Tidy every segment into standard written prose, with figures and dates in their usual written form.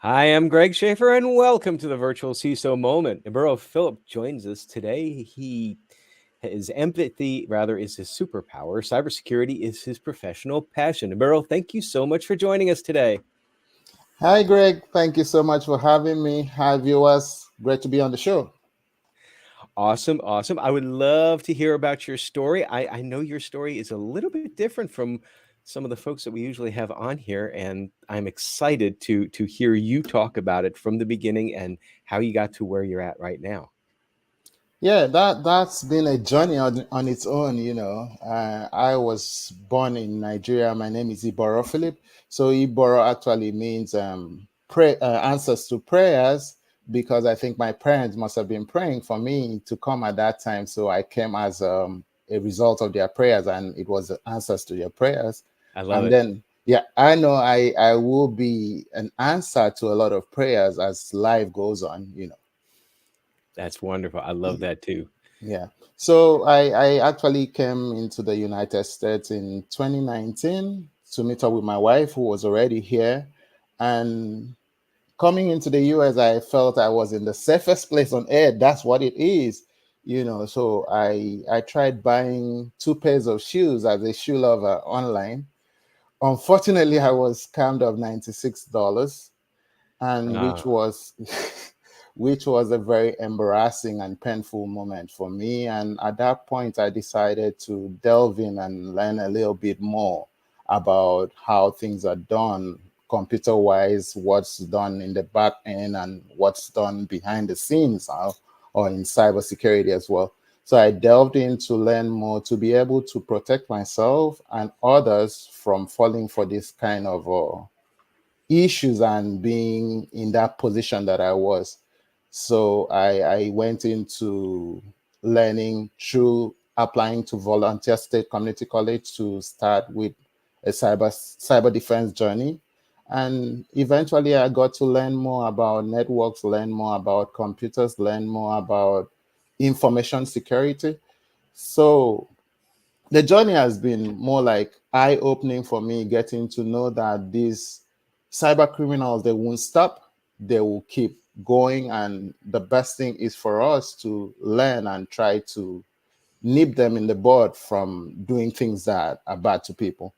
Hi, I'm Greg Schaefer, and welcome to the virtual CISO moment. Iboro Philip joins us today. His empathy, rather, is his superpower. Cybersecurity is his professional passion. Iboro, thank you so much for joining us today. Hi, Greg. Thank you so much for having me. Hi, viewers. Great to be on the show. Awesome, awesome. I would love to hear about your story. I know your story is a little bit different from some of the folks that we usually have on here, and I'm excited to hear you talk about it from the beginning and how you got to where you're at right now. Yeah, that's been a journey on its own. I was born in Nigeria. My name is Iboro Philip. So Iboro actually means answers to prayers because I think my parents must have been praying for me to come at that time. So I came as a result of their prayers, and it was answers to their prayers. I love And it. then, yeah, I know I will be an answer to a lot of prayers as life goes on. That's wonderful. I love that too. Yeah. So I actually came into the United States in 2019 to meet up with my wife, who was already here. And coming into the US, I felt I was in the safest place on earth. That's what it is. So I tried buying two pairs of shoes as a shoe lover online. Unfortunately, I was scammed of $96, and which Ah, was which was a very embarrassing and painful moment for me. And at that point, I decided to delve in and learn a little bit more about how things are done computer wise, what's done in the back end, and what's done behind the scenes, or in cybersecurity as well. So I delved in to learn more to be able to protect myself and others from falling for this kind of issues and being in that position that I was. So I went into learning through applying to Volunteer State Community College to start with a cyber defense journey. And eventually I got to learn more about networks, learn more about computers, learn more about information security. So the journey has been more like eye-opening for me, getting to know that these cyber criminals, they won't stop, they will keep going, and the best thing is for us to learn and try to nip them in the bud from doing things that are bad to people.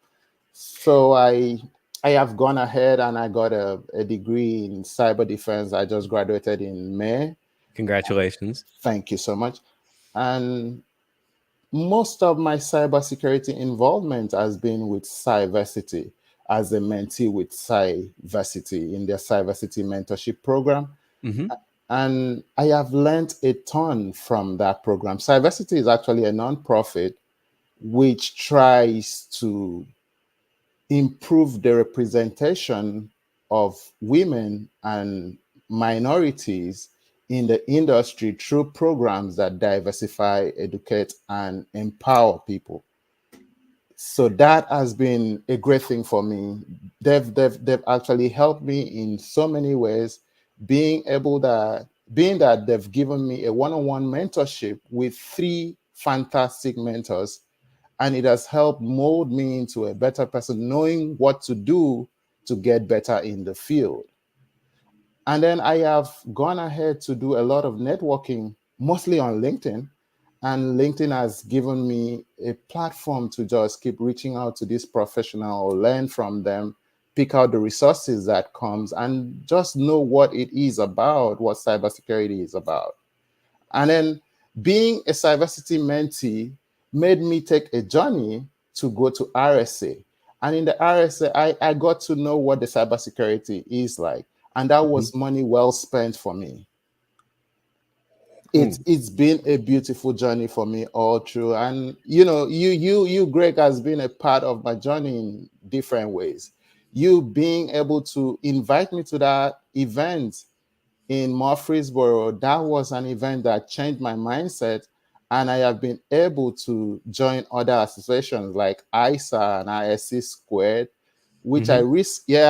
So I have gone ahead and I got a degree in cyber defense. I just graduated in May. congratulations. Thank you so much. And most of my cybersecurity involvement has been with Cyversity as a mentee with Cyversity in their Cyversity mentorship program. Hmm. And I have learned a ton from that program. Cyversity is actually a nonprofit which tries to improve the representation of women and minorities in the industry through programs that diversify, educate, and empower people. So that has been a great thing for me. They've actually helped me in so many ways, being that they've given me a one-on-one mentorship with three fantastic mentors, and it has helped mold me into a better person, knowing what to do to get better in the field. And then I have gone ahead to do a lot of networking, mostly on LinkedIn. And LinkedIn has given me a platform to just keep reaching out to this professional, learn from them, pick out the resources that comes, and just know what it is about, what cybersecurity is about. And then being a cybersecurity mentee made me take a journey to go to RSA. And in the RSA, I got to know what the cybersecurity is like. And that was money well spent for me. Hmm. It's been a beautiful journey for me all through. And you, Greg, has been a part of my journey in different ways. You being able to invite me to that event in Murfreesboro, that was an event that changed my mindset. And I have been able to join other associations like ISA and ISC Squared, which Hmm. I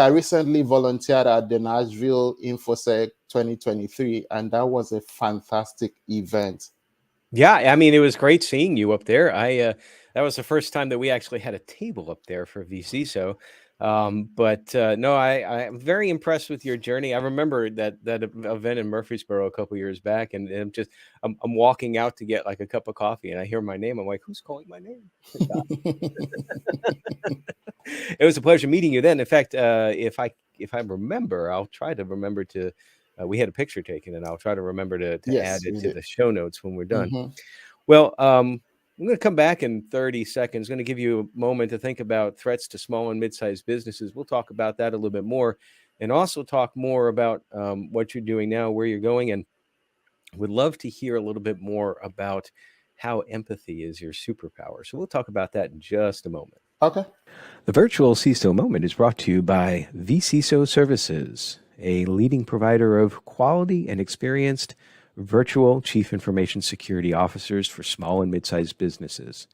recently volunteered at the Nashville InfoSec 2023, and that was a fantastic event. Yeah, I mean, it was great seeing you up there. I That was the first time that we actually had a table up there for VC. So But no, I'm very impressed with your journey. I remember that event in Murfreesboro a couple years back, and I'm walking out to get like a cup of coffee, and I hear my name. I'm like, "Who's calling my name?" It was a pleasure meeting you. Then, in fact, if I remember, I'll try to remember to. We had a picture taken, and I'll try to remember to add Yes, it we to did. the show notes when we're done. Hmm. Well, I'm going to come back in 30 seconds. Going to give you a moment to think about threats to small and mid-sized businesses. We'll talk about that a little bit more, and also talk more about what you're doing now, where you're going, and would love to hear a little bit more about how empathy is your superpower. So we'll talk about that in just a moment. Okay. The virtual CISO moment is brought to you by vCISO Services, a leading provider of quality and experienced virtual chief information security officers for small and mid-sized businesses.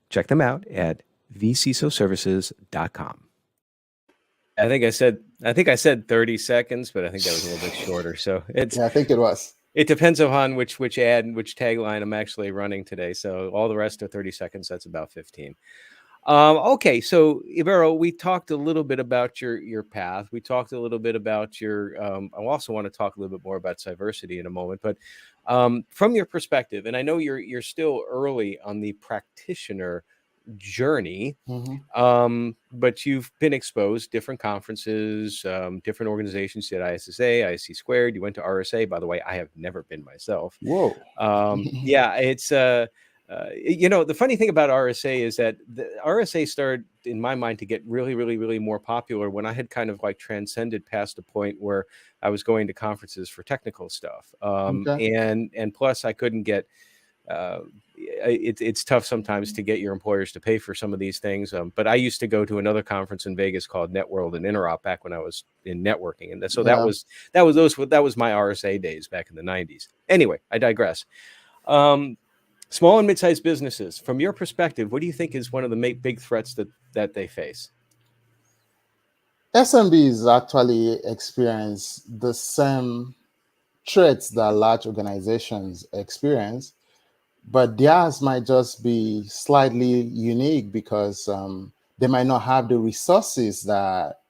Check them out at vcisoservices.com. I think I said 30 seconds, but I think that was a little bit shorter. So Yeah, I think it was. it depends upon which ad and which tagline I'm actually running today. So all the rest are 30 seconds. That's about 15. Okay, so Ibero, we talked a little bit about your path. We talked a little bit about your. I also want to talk a little bit more about diversity in a moment, but from your perspective, and I know you're still early on the practitioner journey, Hmm. but you've been exposed different conferences, different organizations. You at ISSA, ISC squared. You went to RSA. By the way, I have never been myself. Whoa. Yeah, it's the funny thing about RSA is that the RSA started, in my mind, to get really, really, really more popular when I had kind of like transcended past the point where I was going to conferences for technical stuff, Okay. and plus I couldn't get. Uh, it's tough sometimes to get your employers to pay for some of these things. But I used to go to another conference in Vegas called NetWorld and Interop back when I was in networking, and so that Yeah. was that was my RSA days back in the '90s. Anyway, I digress. Um, Small and mid-sized businesses, from your perspective, what do you think is one of the big threats that they face? SMBs actually experience the same threats that large organizations experience, but theirs might just be slightly unique because they might not have the resources that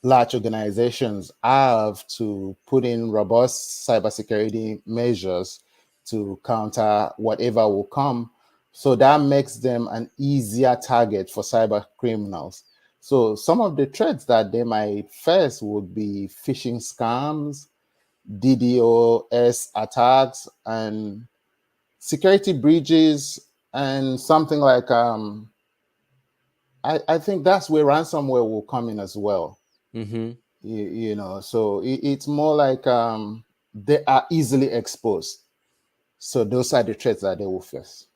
large organizations have to put in robust cybersecurity measures to counter whatever will come. So that makes them an easier target for cyber criminals. So some of the threats that they might face would be phishing scams, DDoS attacks, and security breaches, and something like I think that's where ransomware will come in as well. Mm-hmm. So it's more like they are easily exposed. So those are the threats that they will face.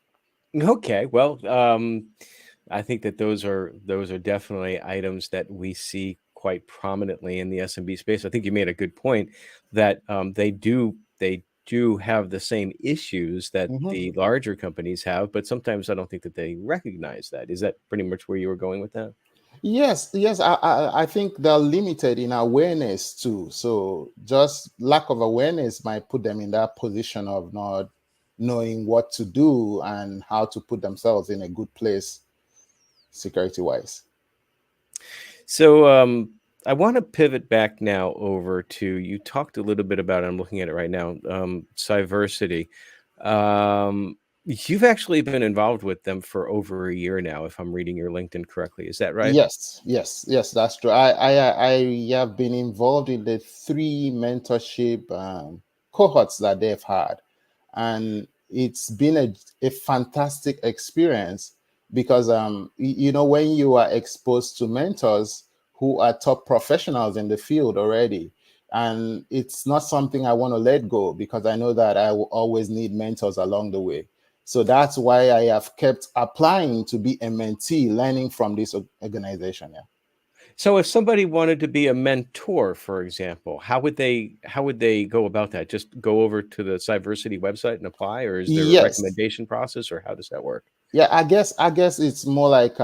Okay, well, I think that those are definitely items that we see quite prominently in the SMB space. I think you made a good point that they do have the same issues that Mhm. the larger companies have, but sometimes I don't think that they recognize that. Is that pretty much where you were going with that? Yes, yes. I think they're limited in awareness too. So just lack of awareness might put them in that position of not knowing what to do and how to put themselves in a good place security wise. So I want to pivot back now over to you talked a little bit about I'm looking at it right now, Cyversity. You've actually been involved with them for over a year now, if I'm reading your LinkedIn correctly. Is that right? Yes, yes, yes, that's true. I have been involved in the three mentorship cohorts that they've had, and it's been a fantastic experience because when you are exposed to mentors who are top professionals in the field already, and it's not something I want to let go because I know that I will always need mentors along the way. So that's why I have kept applying to be a mentee, learning from this organization. Yeah. So if somebody wanted to be a mentor, for example, how would they go about that? Just go over to the Cyversity website and apply, or is there a Yes. recommendation process, or how does that work? Yeah. I guess it's more like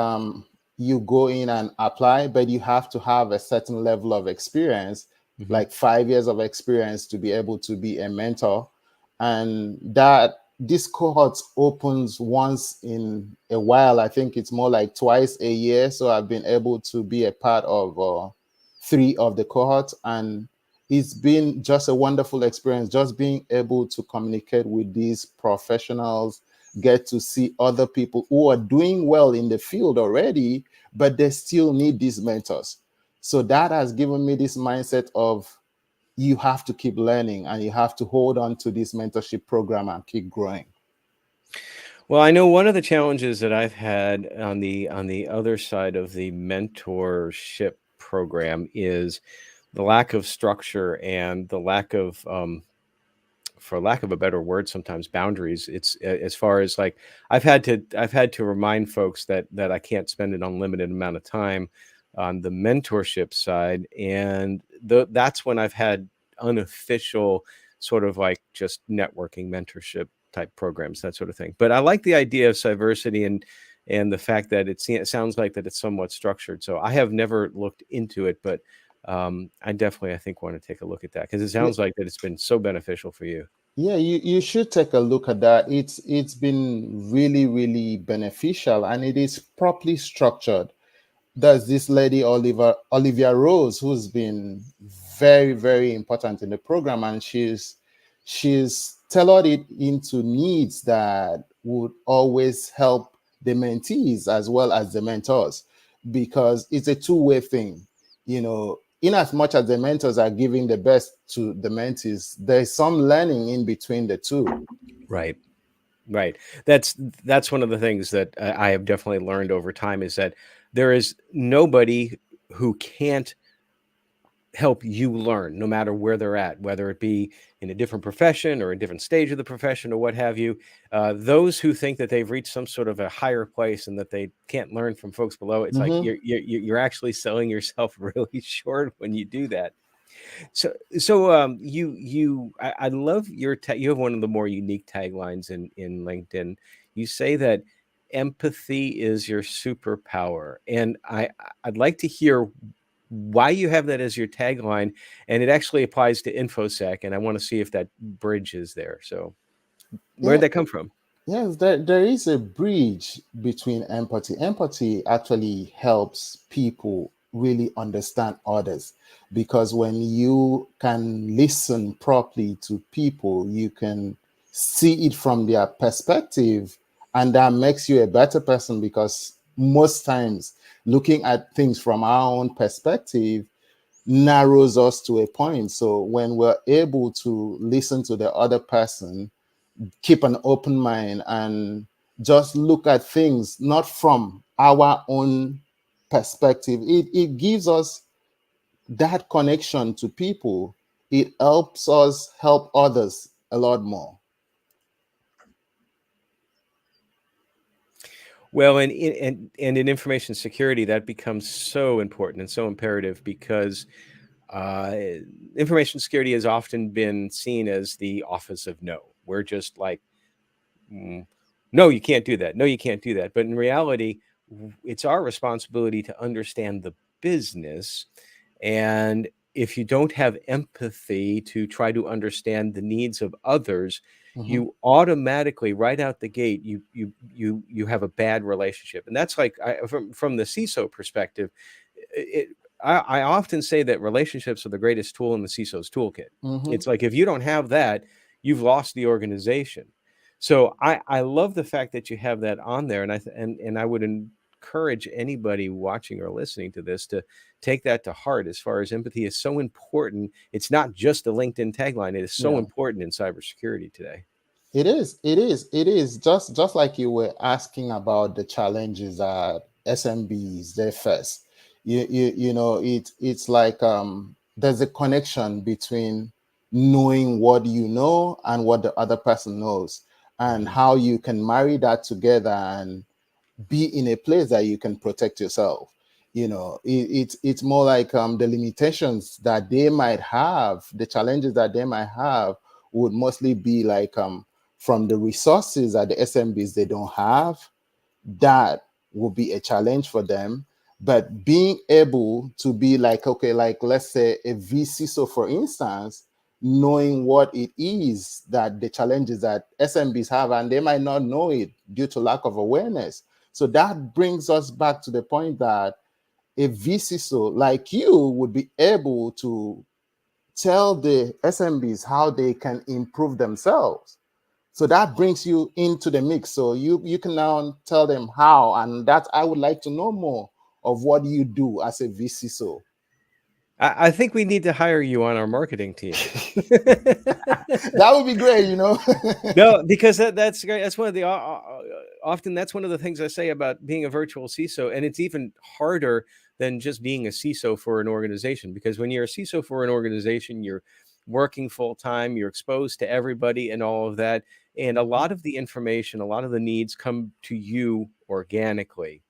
you go in and apply, but you have to have a certain level of experience, Mhm. like 5 years of experience, to be able to be a mentor, and that this cohort opens once in a while. I think it's more like twice a year. So I've been able to be a part of three of the cohorts, and it's been just a wonderful experience. Just being able to communicate with these professionals, get to see other people who are doing well in the field already, but they still need these mentors. So that has given me this mindset of you have to keep learning and you have to hold on to this mentorship program and keep growing. Well, I know one of the challenges that I've had on the other side of the mentorship program is the lack of structure and the lack of for lack of a better word, sometimes boundaries. It's as far as like I've had to remind folks that I can't spend an unlimited amount of time on the mentorship side, and that's when I've had unofficial sort of like just networking mentorship type programs, that sort of thing. But I like the idea of diversity and the fact that it sounds like that it's somewhat structured. So I have never looked into it, but I definitely I think want to take a look at that because it Yeah, sounds like that it's been so beneficial for you. yeah, you should take a look at that. It's been really, really beneficial, and it is properly structured. There's this lady Olivia Rose, who's been very, very important in the program, and she's tailored it into needs that would always help the mentees as well as the mentors, because it's a two-way thing. In as much as the mentors are giving the best to the mentees, there's some learning in between the two. Right. Right. That's that's one of the things that I have definitely learned over time is that there is nobody who can't help you learn no matter where they're at, whether it be in a different profession or a different stage of the profession or what have you. Those who think that they've reached some sort of a higher place and that they can't learn from folks below, it's like Hmm. you're actually selling yourself really short when you do that. I love your you have one of the more unique taglines in LinkedIn. You say that empathy is your superpower, and I'd like to hear why you have that as your tagline, and it actually applies to infosec, and I want to see if that bridge is there. So where'd Yeah, that come from? yes, there is a bridge between empathy. Empathy actually helps people really understand others, because when you can listen properly to people, you can see it from their perspective, and that makes you a better person, because most times looking at things from our own perspective narrows us to a point. So when we're able to listen to the other person, keep an open mind, and just look at things not from our own perspective, it gives us that connection to people. It helps us help others a lot more. Well, and in information security, that becomes so important and so imperative because uh, information security has often been seen as the office of no. We're just like, "Mm, no, you can't do that. No, you can't do that." But in reality, it's our responsibility to understand the business. And if you don't have empathy to try to understand the needs of others, Mhm. you automatically, right out the gate, you have a bad relationship. And that's like from the CISO perspective. It, I often say that relationships are the greatest tool in the CISO's toolkit. Mhm. It's like if you don't have that, you've lost the organization. So I love the fact that you have that on there, and and I would encourage anybody watching or listening to this to take that to heart. As far as empathy is so important, it's not just a LinkedIn tagline; it is so Yeah. important in cybersecurity today. It is. It is. It is. Just like you were asking about the challenges that SMBs they face. It's like there's a connection between knowing what you know and what the other person knows, and Mhm. how you can marry that together and be in a place that you can protect yourself. It's more like the limitations that they might have, the challenges that they might have would mostly be like from the resources that the SMBs they don't have. That will be a challenge for them. But being able to be like, okay, like let's say a VC, so for instance, knowing what it is that the challenges that SMBs have, and they might not know it due to lack of awareness. So that brings us back to the point that a VCSO like you would be able to tell the SMBs how they can improve themselves. So that brings you into the mix. So you can now tell them how, and that I would like to know more of what you do as a VCSO. I think we need to hire you on our marketing team. That would be great, you know. No, because that's great. That's one of the often that's one of the things I say about being a virtual CISO, and it's even harder than just being a CISO for an organization. Because when you're a CISO for an organization, you're working full time, you're exposed to everybody and all of that, and a lot of the information, a lot of the needs come to you organically.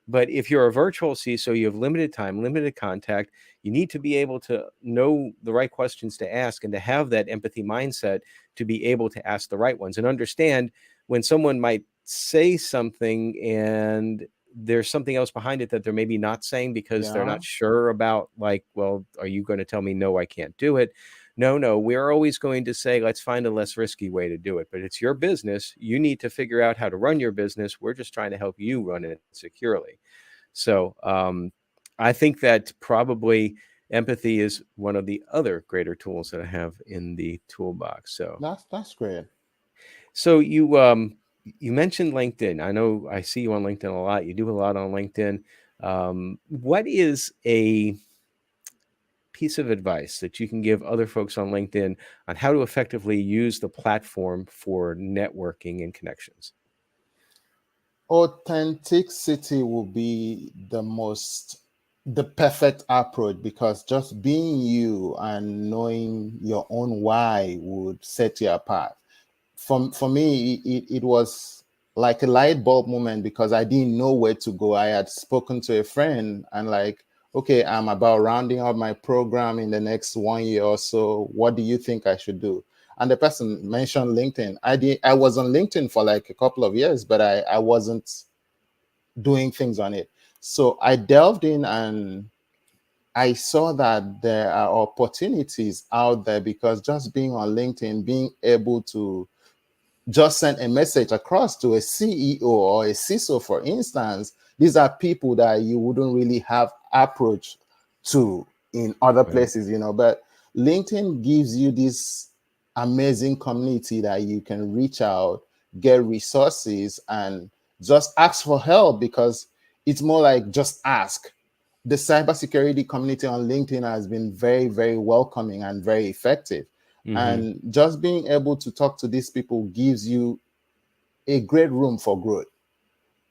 But if you're a virtual CISO, you have limited time, limited contact. You need to be able to know the right questions to ask and to have that empathy mindset to be able to ask the right ones and understand when someone might say something and there's something else behind it that they're maybe not saying because they're Yeah. not sure about, like, well, are you going to tell me, no, I can't do it? No, we're always going to say, let's find a less risky way to do it. But it's your business. You need to figure out how to run your business. We're just trying to help you run it securely. So I think that probably empathy is one of the other greater tools that I have in the toolbox. So That's great. so you mentioned LinkedIn. I know I see you on LinkedIn a lot. You do a lot on LinkedIn. What is a piece of advice that you can give other folks on LinkedIn on how to effectively use the platform for networking and connections? Authenticity will be the perfect approach, because just being you and knowing your own why would set you apart. For me, it was like a light bulb moment, because I didn't know where to go. I had spoken to a friend and like, okay, I'm about rounding up my program in the next 1 year or so. What do you think I should do? And the person mentioned LinkedIn. I was on LinkedIn for like a couple of years, but I wasn't doing things on it. So I delved in and I saw that there are opportunities out there, because just being on LinkedIn, being able to just send a message across to a CEO or a CISO, for instance, these are people that you wouldn't really have approach to in other Right. places, you know. But LinkedIn gives you this amazing community that you can reach out, get resources, and just ask for help, because it's more like just ask. The cybersecurity community on LinkedIn has been very, very welcoming and very effective. Mm-hmm. And just being able to talk to these people gives you a great room for growth.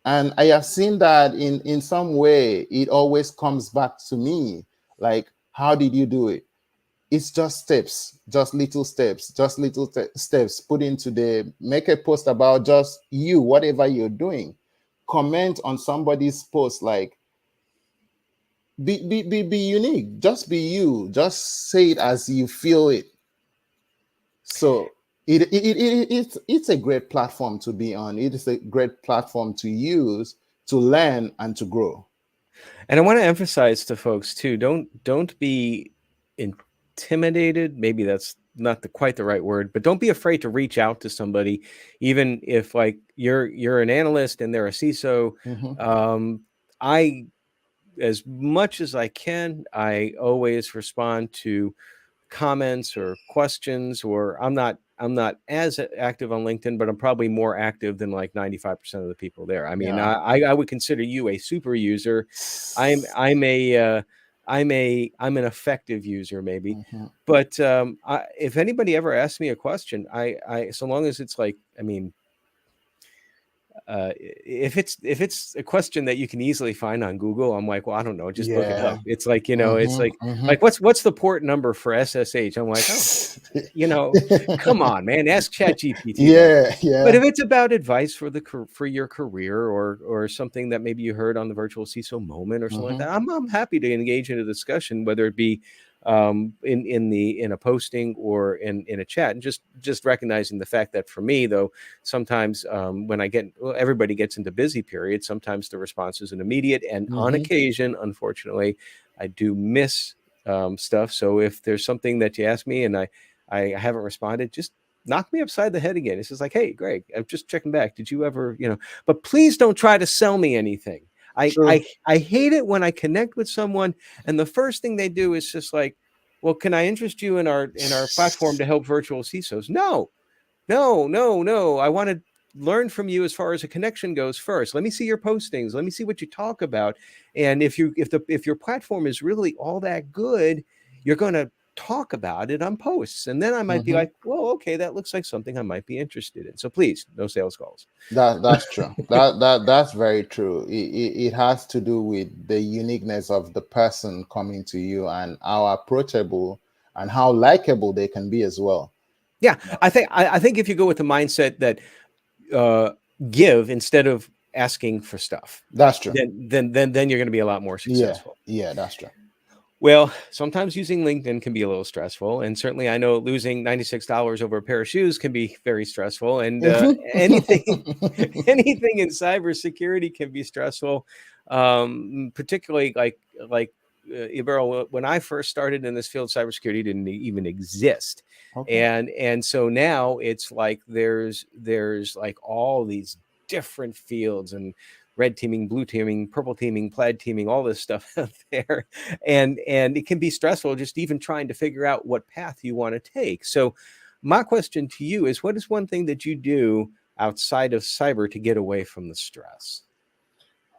And I have seen that in some way, it always comes back to me. Like, how did you do it? It's just steps, just little steps, just little steps put into the, make a post about just you, whatever you're doing. Comment on somebody's post, like, be unique, just be you, just say it as you feel it. So it's a great platform to be on. It is a great platform to use to learn and to grow. And I want to emphasize to folks too, don't be intimidated. Maybe that's not quite the right word, but don't be afraid to reach out to somebody, even if like you're an analyst and they're a CISO. Mhm. I, as much as I can, I always respond to comments or questions, or I'm not as active on LinkedIn, but I'm probably more active than like 95% of the people there. I mean, Yeah. I would consider you a super user. I'm a I'm an effective user maybe. Mhm. But if anybody ever asks me a question, I so long as it's like, I mean, if it's a question that you can easily find on Google, I'm like, well, I don't know, just look it up. Yeah. It's like, it's Mhm. like what's the port number for SSH? I'm like, oh, come on, man, ask ChatGPT that. Yeah, But yeah. if it's about advice for for your career, or something that maybe you heard on the virtual CISO moment or something like Mhm. that, I'm happy to engage in a discussion, whether it be in a posting or in a chat, and just recognizing the fact that for me though, sometimes when everybody gets into busy periods, sometimes the response isn't immediate, and on Mhm. occasion, unfortunately, I do miss stuff. So if there's something that you ask me and I haven't responded, just knock me upside the head again. It's just like, hey, Greg, I'm just checking back. Did you ever, but please don't try to sell me anything. I, True. I, I hate it when I connect with someone and the first thing they do is just like, well, can I interest you in our platform to help virtual CISOs? No, no, no, no. I want to learn from you as far as a connection goes first. Let me see your postings. Let me see what you talk about. And if your platform is really all that good, you're going to talk about it on posts. And then I might be Hmm. like, well, okay, that looks like something I might be interested in. So please, no sales calls. That's true. That's very true. It has to do with the uniqueness of the person coming to you and how approachable and how likable they can be as well. Yeah, No, I think if you go with the mindset that uh, give instead of asking for stuff, that's true. then you're going to be a lot more Yeah, successful. yeah, that's true. Well, sometimes using LinkedIn can be a little stressful, and certainly I know losing $96 over a pair of shoes can be very stressful. And anything, anything in cybersecurity can be stressful, particularly like Ibero. When I first started in this field, cybersecurity didn't even exist, Okay. and so now it's like there's like all these different fields and red teaming, blue teaming, purple teaming, plaid teaming, all this stuff out there, and it can be stressful just even trying to figure out what path you want to take. So, my question to you is, what is one thing that you do outside of cyber to get away from the stress?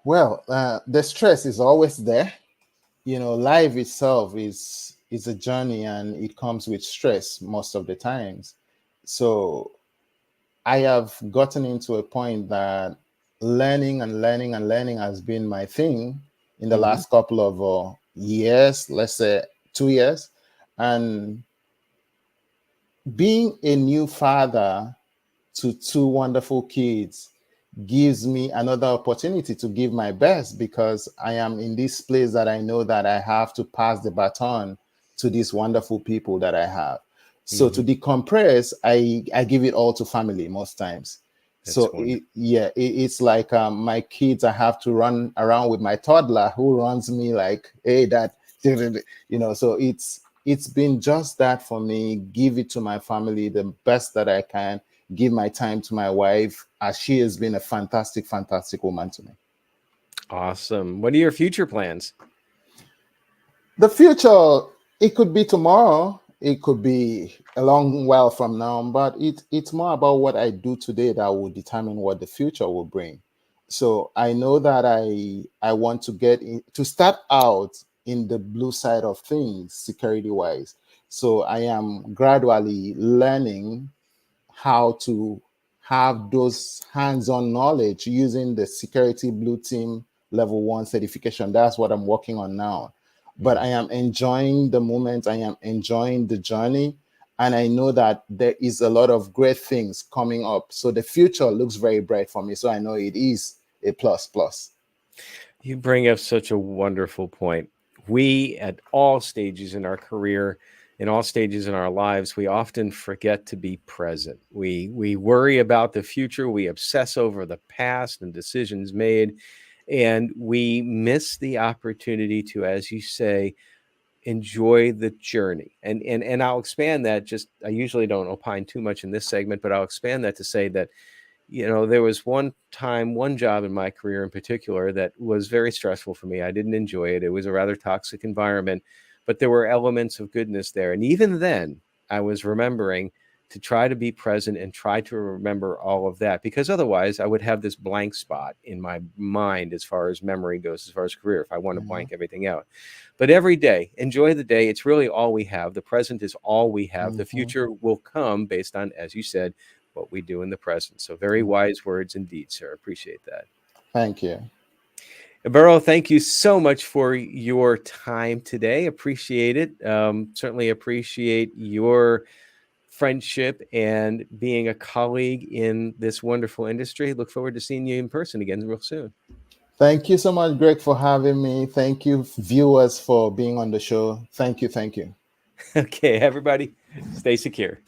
Well, the stress is always there. Life itself is a journey, and it comes with stress most of the times. So I have gotten into a point that learning and learning and learning has been my thing in the Mm-hmm. last couple of years, let's say 2 years. And being a new father to two wonderful kids gives me another opportunity to give my best, because I am in this place that I know that I have to pass the baton to these wonderful people that I have. So to Mm-hmm. decompress, I give it all to family most times. That's So wonderful. it's like my kids. I have to run around with my toddler who runs me like, hey, that, So it's been just that for me. Give it to my family the best that I can, give my time to my wife, as she has been a fantastic, fantastic woman to me. Awesome. What are your future plans? The future, it could be tomorrow, it could be a long while from now, but it's more about what I do today that will determine what the future will bring. So I know that I want to to start out in the blue side of things, security wise. So I am gradually learning how to have those hands-on knowledge using the security blue team level 1 certification. That's what I'm working on now. But Mm. I am enjoying the moment, I am enjoying the journey, and I know that there is a lot of great things coming up. So the future looks very bright for me. So I know it is a plus plus. You bring up such a wonderful point. We, at all stages in our career, in all stages in our lives, we often forget to be present. We worry about the future, we obsess over the past and decisions made, and we miss the opportunity to, as you say, enjoy the journey. And I'll expand that. Just I usually don't opine too much in this segment, but I'll expand that to say that there was one job in my career in particular that was very stressful for me. I didn't enjoy it. It was a rather toxic environment, but there were elements of goodness there. And even then, I was remembering to try to be present and try to remember all of that, because otherwise I would have this blank spot in my mind as far as memory goes, as far as career, if I want to Mhm, blank everything out. But every day, enjoy the day. It's really all we have. The present is all we have. The mhm, future will come based on, as you said, what we do in the present. So, very mhm. wise words indeed, sir. Appreciate that. Thank you. Ibero, thank you so much for your time today. Appreciate it. Certainly appreciate your friendship and being a colleague in this wonderful industry. Look forward to seeing you in person again real soon. Thank you so much, Greg, for having me. Thank you, viewers, for being on the show. Thank you. Thank you. Okay, everybody, stay secure.